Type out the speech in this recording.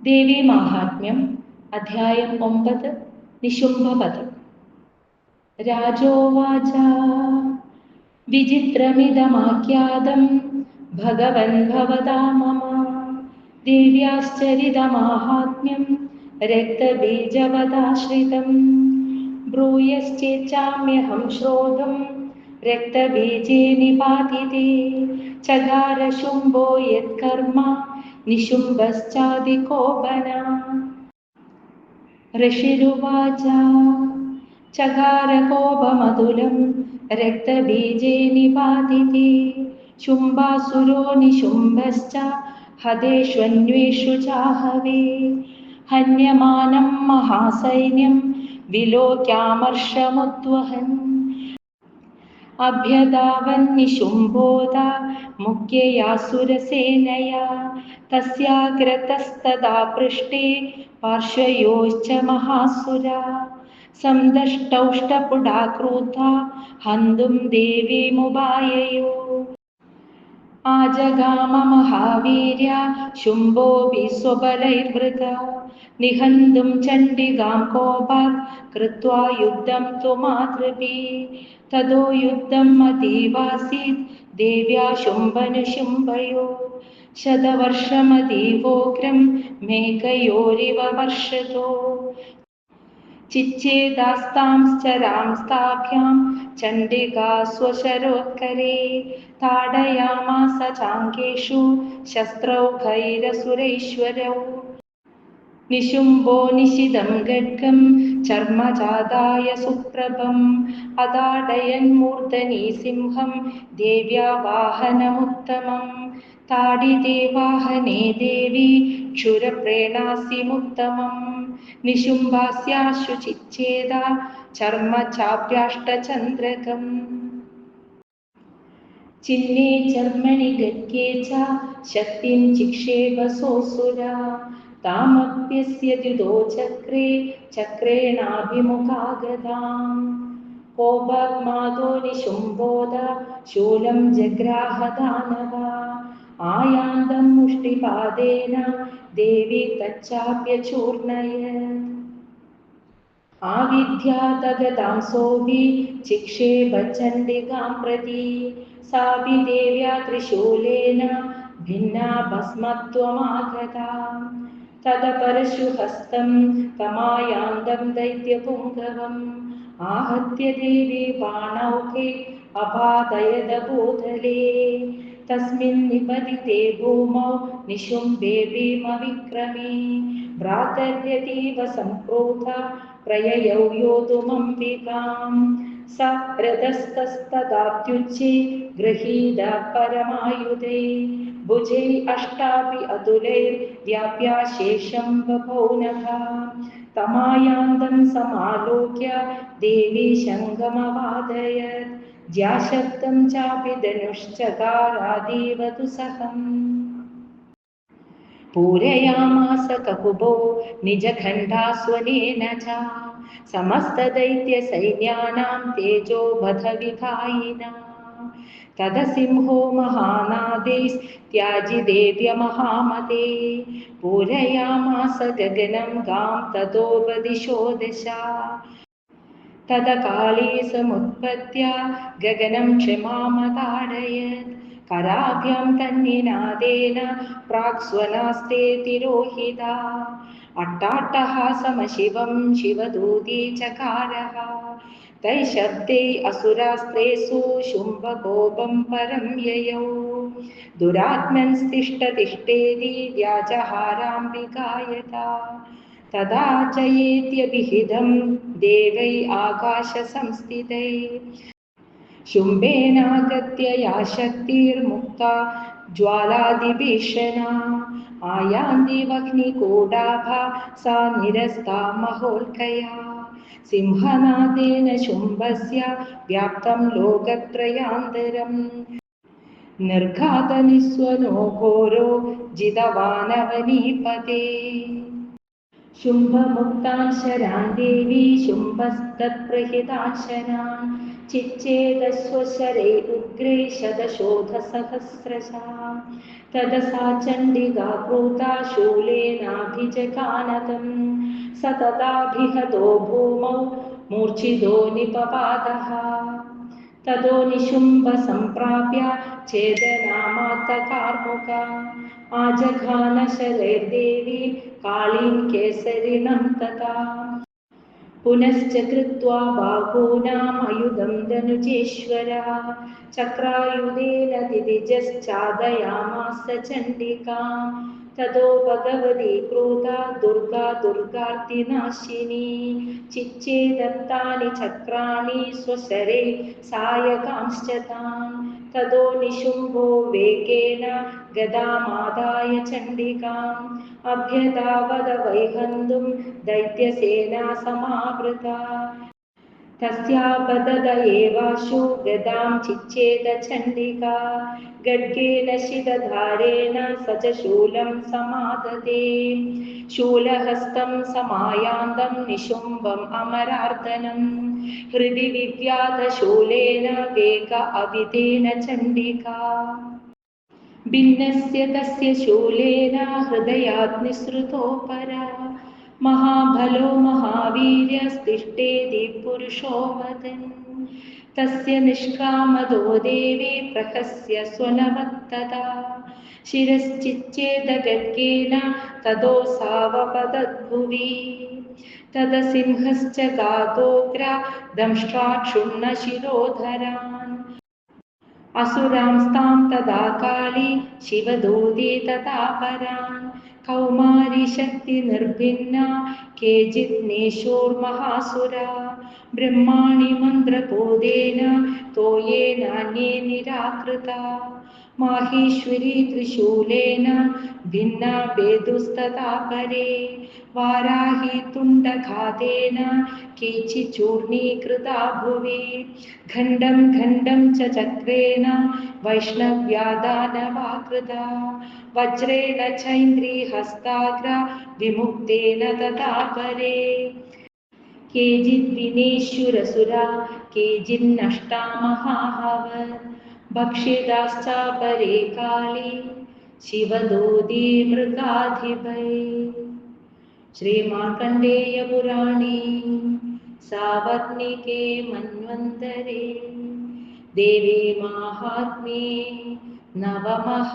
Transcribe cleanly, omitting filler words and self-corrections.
ദേവീ മാഹാത്മ്യം അധ്യായം 9 നിശുംഭപദം. രാജോവാച വിചിത്രമിദമാഖ്യാതം ഭഗവൻ ഭവതാ മമ ദേവ്യാശ്ചരിതമാഹാത്മ്യം രക്തബീജവദാശ്രിതം ബ്രൂയശ്ചേച്ഛാമ്യഹം ശ്രോതും രക്തബീജേ നിപാതിതേ ചകാര ശുംഭോ യത്കർമ്മ നിശുംഭശ്ചാദികോപന. ഋഷിരുവാച ചകാരകോപമതുലം രക്തബീജേ നിപാതിതേ ശുംഭാസുരോ നിശുംഭശ്ച ഹതേഷ്വന്വേഷു ചാഹവേ ഹന്യമാനം മഹാസൈന്യം വിലോക്യാമർഷമുദ്വഹൻ അഭ്യധാവന്നിശുംഭോദ മുഖ്യയാസുരസേനയാ തസ്യാഗ്രതസ്തദാ പൃഷ്ഠേ പാർശ്വയോശ്ച മഹാസുരാ സംദഷ്ടൗഷ്ടപുടാക്രൂദ്ധാ ഹന്തും ദേവീമുപായയോ. ആജഗാമ മഹാവീര്യ ശുംഭോऽപി സ്വബലൈർവൃതാ നിഹന്തും ചണ്ഡികാം കോപാത് കൃത്വാ യുദ്ധം ത്വമാതൃഭിः തതോ യുദ്ധം അതീവാസീത് ദേവ്യാ ശുംഭനുശുംഭയോ ശതവർഷമതീവോഗ്രം മേഘയോരിവ വർഷതോ ചിച്ഛേദാസ്താംശ്ചരാംസ്താഭ്യാം ചണ്ഡികാ സ്വശരോത്കരേ താടയാമാസ ചാംഗേഷു ശസ്ത്രൗഘൈരസുരൈശ്വരൗ നിശുംഭോ നിശിതം ഖഡ്ഗം ചർമ്മജാതായ സുപ്രഭം അതാടയന്മൂർധനി സിംഹം ദേവ്യാ വാഹനമുത്തമം താടിതേ വാഹനേ ദേവി ക്ഷുരപ്രേണാസി മുത്തമം നിശുംഭാസ്യാശു ചിച്ഛേദ ചർമ്മ ചാപ്യാഷ്ടചന്ദ്രകം ചിഹ്നേ ചർമ്മണി ഗദ്യേ ച ശക്തിം ചിക്ഷേപസോസുരാ താമപ്യസ്യദ്യുതോ ചക്രേ ചക്രേണാഭിമുഖാഗതാം കോപമാദോ നിശുംഭോദ ശൂലം ജഗ്രാഹ ദാനവാ ആയാന്തം മുഷ്ടിപാദേന ദേവി തച്ചാപ്യചൂർണയത് ആവിദ്യാതഗതാം സോഭി ചിക്ഷേപചണ്ഡികാം പ്രതി സാപി ദേവ്യാ ത്രിശൂലേന ഭിന്നാ ഭസ്മത്വമാഗതാ തദപരശുഹസ്തം തമായാന്തം ദൈത്യപുംഗവം ആഹത്യ ദേവി ബാണൗഖേ അപാതയത ഭൂതലേ തസ്മിൻ നിപതിതേ ഭൂമൗ നിശുംഭേ ഭീമവിക്രമേ ഭ്രാതര്യതീവ സംക്രോധ പ്രയയൗ യോതുമംബികാം സ രഥസ്ഥസ്തദാത്യുച്ഛേ ഗൃഹീത പരമായുധേ ഭുജൈ അഷ്ടാഭി അതുലൈർ വ്യാപ്യാശേഷം ബഭൗനഃ തമായാന്തം സമാലോക്യ ദേവി ശംഖമവാദയത് ജ്യാശബ്ദം ചാപി ധനുശ്ചകാരാദീവ ദുസ്സഹം പൂരയാമാസ കകുബോ നിജഖണ്ഡാസ്വനേന ച സമസ്തദൈത്യസൈന്യാനാം തേജോ ബധ വിധായിനാ തദസിംഹോ മഹാനാദൈസ്ത്യാജി ദേവ്യ മഹാമതേ പൂരയാമാസ ഗഗനം ഗാം തതോപദിശോ ദശ തദകാളീ സമുത്പത്യ ഗഗനം ക്ഷമാമതാടയത് കരാഭ്യാം തന്നിനാദേന പ്രാക്സ്വനാസ്തേ തിരോഹിതാ അട്ടാട്ടഹാസമശിവം ശിവദൂതീ ചകാരഃ തൈ ശബ്ദൈ അസുരാസ്ത്രേഷു ശുംഭകോപം പരം യയൗ ദുരാത്മൻസ്തിഷ്ഠതിഷ്ഠേതി വ്യാജഹാരാംബികായതാ തദാ ചയേത്യഭിഹിതം ദേവൈ ആകാശ സംസ്ഥിതൈ ശുംഭേനാഗത്യ യാ ശക്തിർമുക്താ ജ്വാലാദിഭീഷണാ ആയാന്തി വഹ്നികൂടാഭാ സാ നിരസ്താ മഹോൽകയാ സിംഹനാദേന ശുംഭസ്യ വ്യാപ്തം ലോകത്രയാന്തരം നിർഘാത നിസ്വനോ ഘോരോ ജിതവാനവനീപതേ ശുംഭമുക്താൻ ശരാൻ ദേവി ശുംഭസ്തത്പ്രഹിതാൻ ശരാൻ चिच्चेदस्वशरे उग्रे शतशोधसहस्रशा तदसा चण्डिका क्रोधा शूलेनाभिजगानतम् स तदाभिहतो भूमौ मूर्छितो निपपातः ततो निशुम्भ सम्प्राप्य छेदनामात्तकार्मुका आजघान शरैर्देवी कालीं केसरिणं तथा पुनश्च कृत्वा बाहूनामयुधं धनुजेश्वरः चक्रायुधेन दिदिजश्चादयामास चण्डिकां ततो भगवती क्रोधा दुर्गा दुर्गार्तिनाशिनी चिच्चेदत्तानि चक्राणि स्वशरे सायकांश्च तान् ततो निशुम्भो वेगेन गदामादाय चण्डिकाम् अभ्यधावद वैहन्तुं दैत्यसेना समावृता तस्यापतत एवाशु गदां चिच्चेद चण्डिका गड्गेन शितधारेण स च शूलं समादते शूलहस्तं समायान्तं निशुम्भम् अमरार्दनं हृदि विव्याधशूलेन वेग अविधेन चण्डिका भिन्नस्य तस्य शूलेन हृदयात् निःसृतोपरा महाबलो महावीर्यस्तिष्ठेति पुरुषो वदन् तस्य निष्कामदो देवी प्रहस्य स्वनवत्तदा शिरश्चिच्चेदगर्गेण तदोऽसावपतद्भुवि तदसिंहश्च गातोग्र दंष्ट्राक्षुण्णशिरोधरान् असुरांस्तां तदा काली शिवदूती तथा परान् कौमारी शक्तिनिर्भिन्ना केचित् नेषोर्महासुरा ब्रह्माणि मन्त्रपोदेन तोयेनान्ये निराकृता माहेश्वरी त्रिशूलेन भिन्ना भेदुस्तथा परे वाराही तुण्डघातेन केचिचूर्णीकृता भुवि खण्डं खण्डं च चक्रेण वैष्णव्यादानवाकृता वज्रेण चैन्द्रीहस्ताग्र विमुक्तेन तथा परे केचिद्विनेश्वरसुरा केचिन्नष्टा महाहवन् भक्षिताश्चापरे काली शिवदूती मृगाधिपै श्रीमार्कण्डेयपुराणे सावर्णिके मन्वन्तरे देवी माहात्म्ये नवमः।